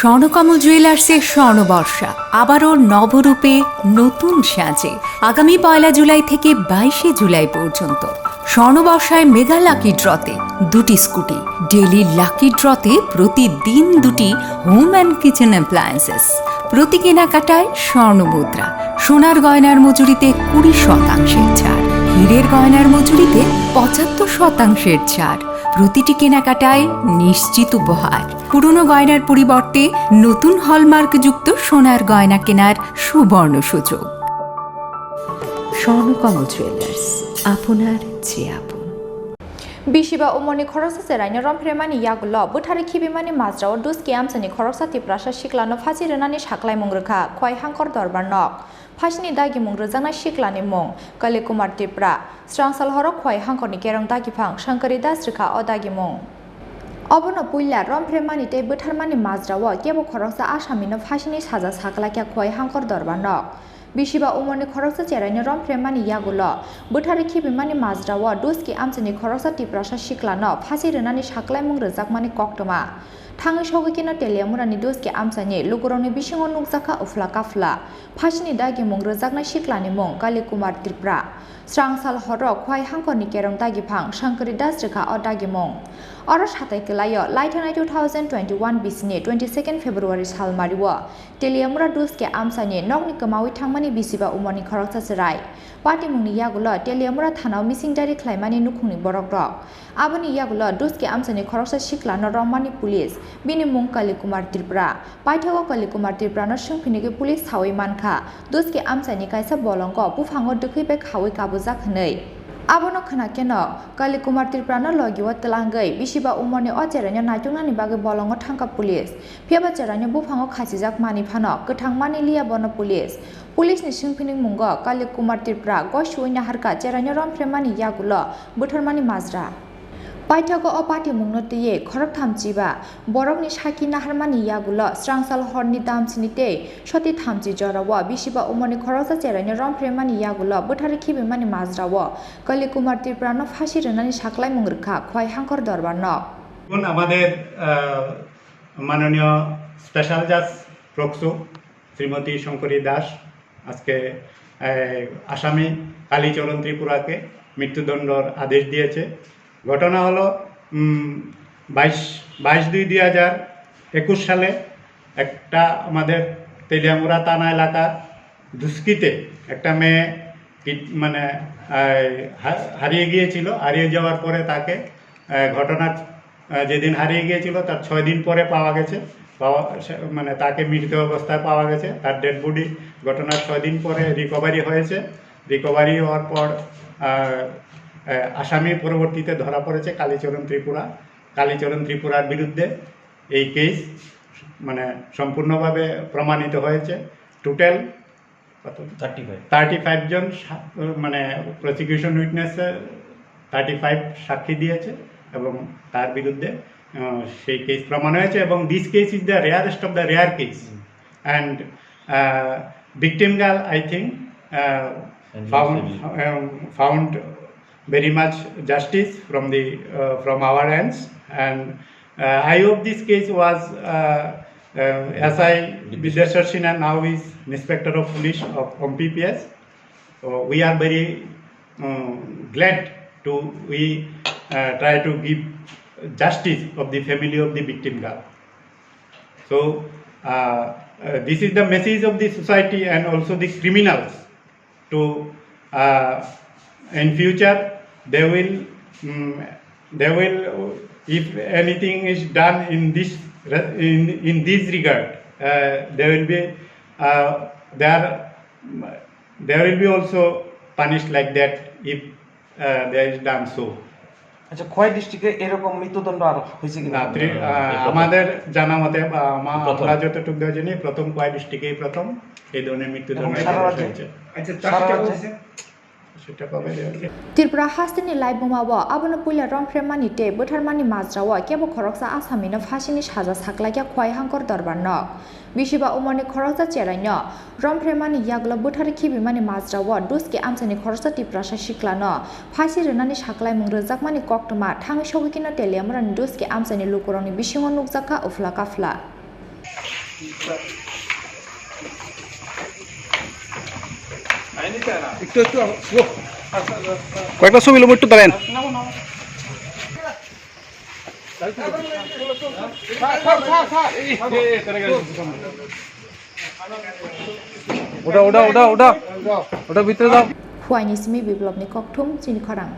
স্বর্ণকমল জুয়েলার্সের স্বর্ণবর্ষা আবারও নবরূপে নতুন সাজে আগামী 1 জুলাই থেকে 22 জুলাই পর্যন্ত স্বর্ণবর্ষায় মেগা লাকি ড্রতে 2টি স্কুটি, ডেইলি লাকি ড্রতে প্রতিদিন 2টি হোম অ্যান্ড কিচেন অ্যাপ্লায়েন্সেস, প্রতি কেনাকাটায় স্বর্ণমুদ্রা, সোনার গয়নার মজুরিতে 20% ছাড়, হীরের গয়নার মজুরিতে 75% ছাড়, প্রতিটি কেনাকাটায় নিশ্চিত উপহার, পুরনো গয়নার পরিবর্তে নতুন হলমার্কযুক্ত সোনার গয়না কেনার সুবর্ণ সুযোগ। স্বর্ণকমল জুয়েলার্স, আপনার চেয়ে আপন। Bisiba Omarni Khorang Chwraino Rompherewi Yagulo Butharmani Majrao Duski Amsani Khorang Tripura Saklaimung Phasi Rwnani Saklaimung Rkha Khoi Hangkor Dorbar Nok Phasini Dagimung Rwjangna Saklaimung Kumar Tripura Srangsal Horok Khoi Hangkorni Kerong Dagifang Shankari Das Rkha O Dagimung Obono Puila Rompherewi Te Butharmani Majrao Kebo Khorang Asamino Phasini Saja Saklaikya Khoi Hangkor Dorbar Nok Bisiba Omarni Khorang Chwraino Rompherewi Yagulo Butharmani Majrao Duski Amsani Khorang Tripura Saklaimung Phasi Rwnani Saklaimung Rwjakmani Koktoma Tangi Shogikino Tripurano Duski Amsani Lukuroni Bisingo Nukjaka Ufla Kafla Phasini Dagimung Rwjakna Saklaimung Kumar Tripura Srangsal Horok Khoi Hangkorni Kerong Dagifang Shankari Das Rkha O Dagimung Oro Satai Kelayo Laithanai 2021 Bisini 22 February Salmariwo Teliamura Duski Amsani Nokni Kamawi Thangmani Bisiba Omarni Khorang Chwrai Party Mungni Yagulo Teliamura Thanao Missing Dari Khlaimani Nukhungni Borok Rok Aboni Yagulo Duski Amsani Khorang Siklano Rwnani Police Bini Mung Kumar Tripura Paithago Kumar Tripurano Sungphinigi Police Hawi Mankha Duski Amsani Kaisa Bolongo Bufango Dukhibe Hawi Kabujak Hnei Abono Khanakeno Kumar Tripurano Logiwa Telangai Bisiba Omarni O Chwraino Naitungnani Bage Bolongo Thangka Police Phiaba Chwraino Bufango Khasijak Mani Phano Gothangmani Liya Bono Police Police ni Sungphini Mungo Kumar Tripura Goshuina Harka Chwraino Rompherewi Yagulo Butharmani Majrao Paithago O Party Mungno Tiye Khorok Thamchiba Borokni Saki Naharmani Yagulo Srangsal Horni Damchinite Shoti Thamchi Jorawa Bisiba Omarni Khorang Chwraino Rompherewi Yagulo Butharmani Majrao Kumar Tripurano Phasi Rwnani Saklaimung Rkha Khoi Hangkor Dorbar Nok আমাদের মাননীয় special জাজ প্রক্সো শ্রীমতী শঙ্করী দাস আজকে আসামি কালীচরণ ত্রিপুরাকে মৃত্যুদণ্ডর আদেশ দিয়েছে। ঘটনা হলো 22/2/2021 সালে একটা আমাদের তেলিয়ামুড়া থানা এলাকার দুষ্কৃতে একটা মেয়ে মানে হারিয়ে গিয়েছিল। হারিয়ে যাওয়ার পরে তাকে ঘটনা যেদিন হারিয়ে গিয়েছিল তার 6 দিন পরে পাওয়া গেছে। মানে তাকে মৃত অবস্থায় পাওয়া গেছে। তার ডেড বডি ঘটনার 6 দিন পরে রিকভারি হয়েছে। রিকভারি হওয়ার পর আসামি পরবর্তীতে ধরা পড়েছে কালীচরণ ত্রিপুরা। কালীচরণ ত্রিপুরার বিরুদ্ধে এই কেস মানে সম্পূর্ণভাবে প্রমাণিত হয়েছে। টোটাল 35 জন মানে প্রসিকিউশন উইটনেস 35 সাক্ষী দিয়েছে এবং তার বিরুদ্ধে সেই কেস প্রমাণ হয়েছে এবং this case is the rarest of the rare case and victim girl I think found very much justice from our ends and I hope this case was SI Bideshwar Sinha now is Inspector of Police of PPS. So we are very glad to try to give justice of the family of the victim girl. So this is the message of the society and also the criminals to in future they will if anything is done in this regard there will be also punished like that if there is done so. আচ্ছা খোয়াই ডিস্ট্রিক্টে এরকম মৃত্যুদণ্ড আর হয়েছে কিনা আমাদের জানা মতে আমরা যতটুকু জানি প্রথম খোয়াই ডিস্ট্রিক্টেই প্রথম এই ধরনের মৃত্যুদণ্ড হয়েছে। Tripura Hasini Laibumawa Abono Puila Rompherewi Te Butharmani Majrao Kebo Khorang Asamino Phasini Saja Saklaikya Khoi Hangkor Dorbar Nok Bisiba Omarni Khorang Chwraino Rompherewi Yagulo Butharmani Majrao Duski Amsani Khorang Tripura Saklaimung Phasi Rwnani Saklaimung Rwjakmani Koktoma Tangi Shogikino Tripurano Duski Amsani Lukuroni Bisingo Nukjaka Ufla Kafla কয়েকটা ছবি লোক একটু দাঁড়ান ওটা ভিতরে দাও Huaini simi biblop ni kok thum chini khorang.